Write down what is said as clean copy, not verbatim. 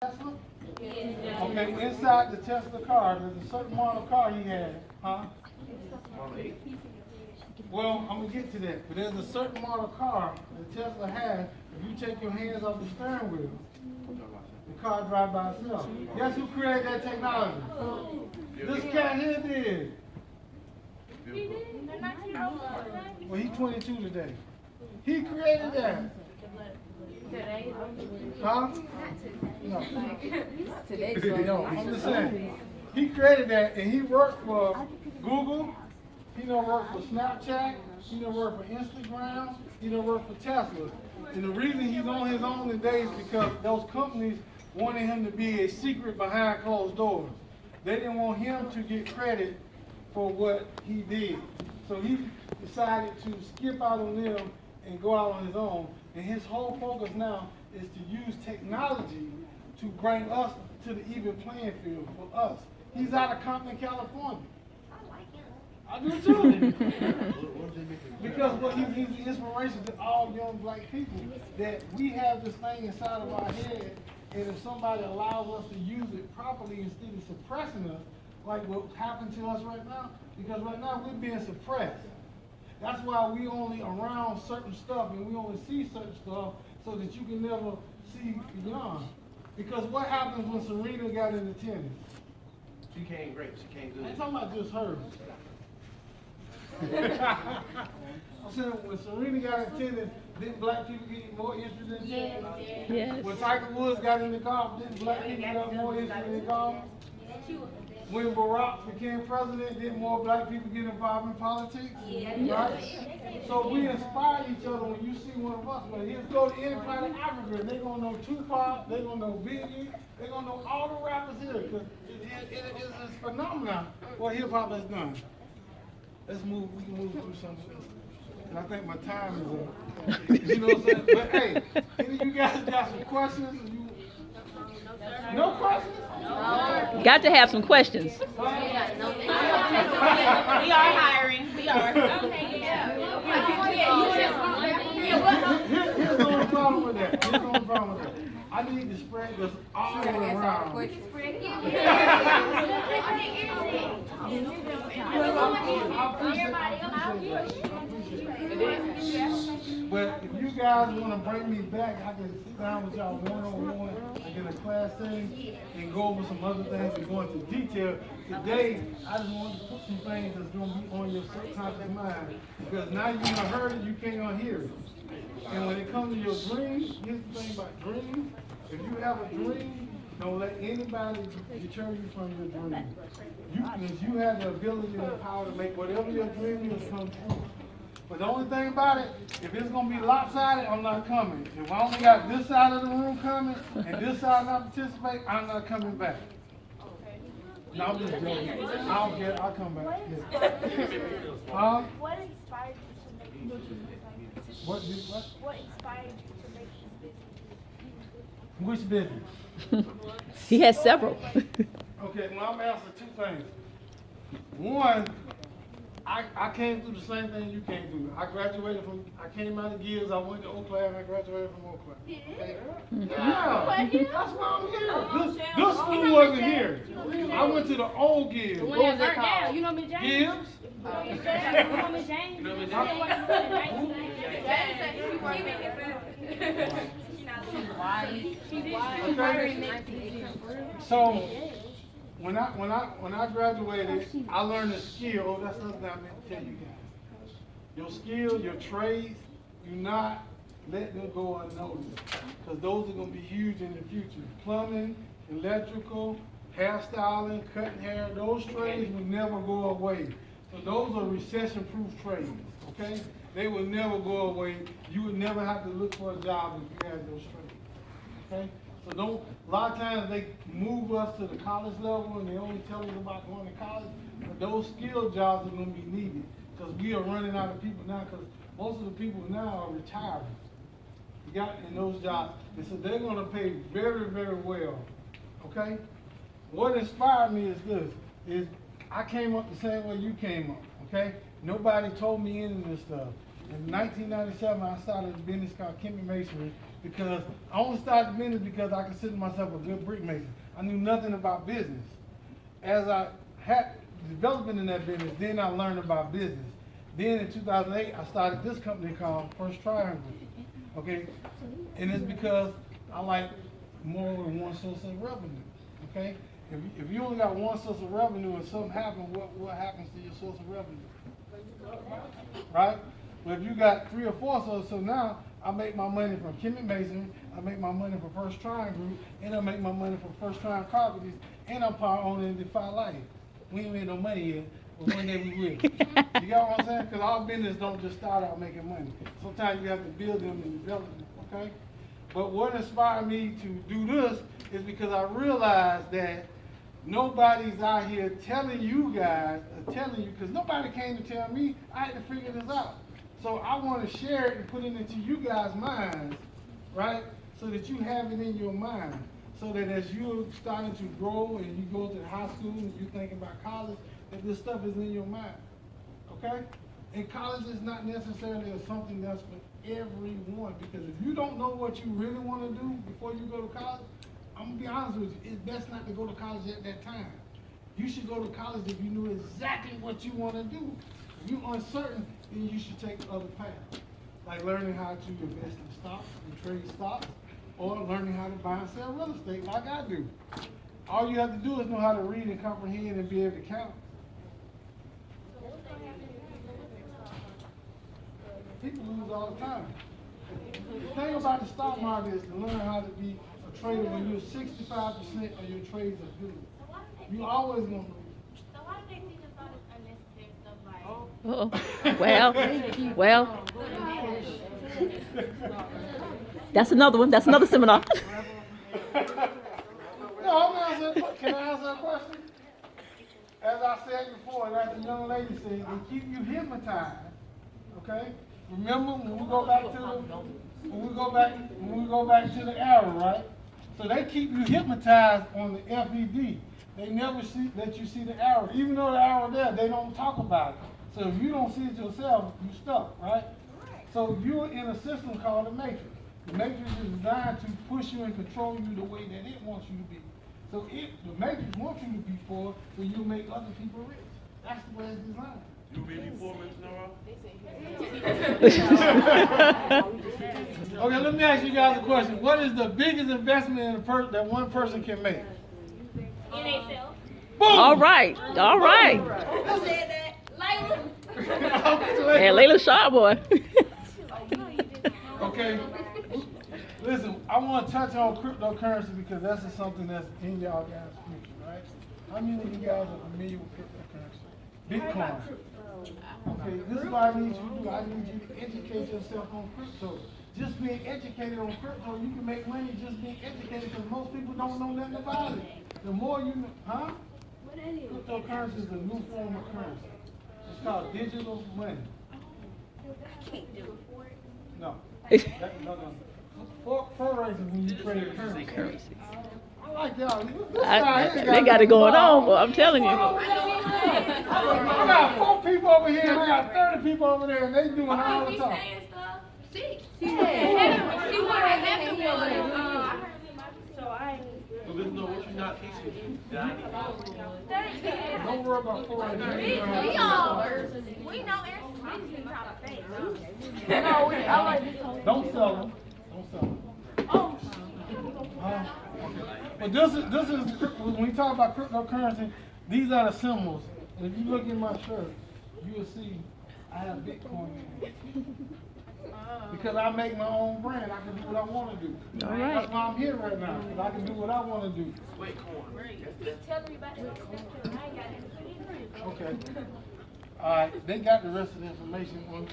Tesla? Okay, inside the Tesla car, there's a certain model car he had, huh? Well, I'm gonna get to that, but there's a certain model car that Tesla has. If you take your hands off the steering wheel, the car drives by itself. Guess who created that technology? This cat here did. Well, he's 22 today. He created that. Huh? No. No, I'm just saying. He created that, and he worked for Google. He done worked for Snapchat. He done worked for Instagram. He done worked for Tesla. And the reason he's on his own today is because those companies wanted him to be a secret behind closed doors. They didn't want him to get credit for what he did. So he decided to skip out on them and go out on his own. And his whole focus now is to use technology to bring us to the even playing field for us. He's out of Compton, California. I do too. Because what he's the inspiration to all young black people, that we have this thing inside of our head, and if somebody allows us to use it properly instead of suppressing us, like what happened to us right now, because right now we're being suppressed. That's why we only around certain stuff and we only see certain stuff so that you can never see beyond. Because what happens when Serena got into tennis? She came great. She came good. I ain't talking about just her. I'm saying when Serena got into tennis, didn't black people get more interested in tennis? Yes. When Tiger Woods got into golf, didn't black people get more interested in golf? When Barack became president, did more black people get involved in politics? Right? So we inspire each other when you see one of us. But here's go to any part of Africa, and they're going to know Tupac, they're going to know Biggie, they're going to know all the rappers here. Because it's phenomenal what hip-hop has done. Let's move, we can move through something else. And I think my time is up. You know what I'm saying? But hey, any of you guys got some questions? No questions? Got to have some questions. We are hiring. We are. Here's the only problem with that. Here's the only problem with that. I need to spread this all around. But if you guys want to bring me back, I can sit down with y'all one-on-one and get a class thing and go over some other things and go into detail. Today, I just want to put some things that's going to be on your subconscious mind. Because now you done heard it, you can't unhear it. And when it comes to your dreams, here's the thing about dreams. If you have a dream, don't let anybody deter you from your dream. Because you have the ability and the power to make whatever your dream is come true. But the only thing about it, if it's going to be lopsided, I'm not coming. If I only got this side of the room coming and this side not participate, I'm not coming back. No, I'm just joking. I don't care. I'll come back. Yeah. What inspired you to make this business? What Inspired you to make this business? Which business? He has several. Okay, well, I'm asking two things. One, I came through the same thing you came through. I came out of Gibbes, I went to Eau Claire, and I graduated from Eau Claire. Okay? Yeah, that's why I'm here. This school wasn't here. I went to the old Gibbes. What was it called? You know me, James? Gibbes? You know me, James? You know me, James? So when I graduated, I learned a skill. That's something I meant to tell you guys. Your skill, your trades, do not let them go unnoticed, because those are going to be huge in the future. Plumbing, electrical, hairstyling, cutting hair, those trades will never go away. So those are recession-proof trades, okay? They will never go away. You would never have to look for a job if you had those trades, okay? So a lot of times they move us to the college level and they only tell us about going to college, but those skill jobs are going to be needed, because we are running out of people now, because most of the people now are retiring. You got in those jobs, and so they're going to pay very, very well, okay? What inspired me is this, is I came up the same way you came up, okay? Nobody told me any of this stuff. In 1997, I started a business called Kimmy Masonry, because I only started the business because I consider myself a good brick mason. I knew nothing about business. As I had developing in that business, then I learned about business. Then in 2008, I started this company called First Triangle. Okay, and it's because I like more than one source of revenue. Okay, if you only got one source of revenue and something happens, what happens to your source of revenue? Right? But if you got 3 or 4 sources, so now I make my money from Gibbes Masonry, I make my money from First Triangle, and I make my money from First Triangle Carpentries, and I'm part owner in Defy Life. We ain't made no money yet, but one day we will. You got what I'm saying? Because our business don't just start out making money. Sometimes you have to build them and develop them, okay? But what inspired me to do this is because I realized that nobody's out here telling you guys, because nobody came to tell me. I had to figure this out. So I want to share it and put it into you guys' minds, right? So that you have it in your mind. So that as you're starting to grow and you go to high school and you're thinking about college, that this stuff is in your mind, okay? And college is not necessarily something that's for everyone, because if you don't know what you really want to do before you go to college, I'm going to be honest with you, it's best not to go to college at that time. You should go to college if you knew exactly what you want to do. If you're uncertain, then you should take other paths, like learning how to invest in stocks and trade stocks, or learning how to buy and sell real estate like I do. All you have to do is know how to read and comprehend and be able to count. People lose all the time. The thing about the stock market is to learn how to be a trader when you're 65% of your trades are good. You always gonna lose. So why do they teach us all this unnecessary stuff like? Well, that's another one. That's another seminar. No, can I answer a question? As I said before, and as the young lady said, they keep you hypnotized. Okay? Remember when we go back to the arrow, right? So they keep you hypnotized on the FED. They never let you see the arrow. Even though the arrow there, they don't talk about it. So if you don't see it yourself, you stuck, right? So you're in a system called the matrix. The matrix is designed to push you and control you the way that it wants you to be. So the matrix wants you to be poor, so you make other people rich. That's the way it's designed. You will be poor, Mr. Okay, let me ask you guys a question. What is the biggest investment that one person can make? In themselves. Boom! All right. All right. Who said that? Layla. And Layla Shaw, boy. Okay. Listen, I want to touch on cryptocurrency because that's just something that's in y'all guys' future, right? How many of you guys are familiar with cryptocurrency? Bitcoin. Okay, this is what I need you to do. I need you to educate yourself on crypto. Just being educated on crypto, you can make money just being educated because most people don't know nothing about it. The more you know, huh? Cryptocurrency is a new form of currency. It's called digital money. No. No. Forex is when you trade currency. I like y'all. They got it going on, boy. I'm telling you. I got 4 people over here and I got 30 people over there and they doing all the talk. So there's no what you're not teaching. Don't worry about Forex. We know everything top of faith. Don't sell them. Don't sell them. But this is when we talk about cryptocurrency, these are the symbols. If you look in my shirt, you will see I have Bitcoin in it. Because I make my own brand, I can do what I want to do. All right. That's why I'm here right now, because I can do what I want to do. Tell me about it. I ain't got it. Okay. All right, they got the rest of the information on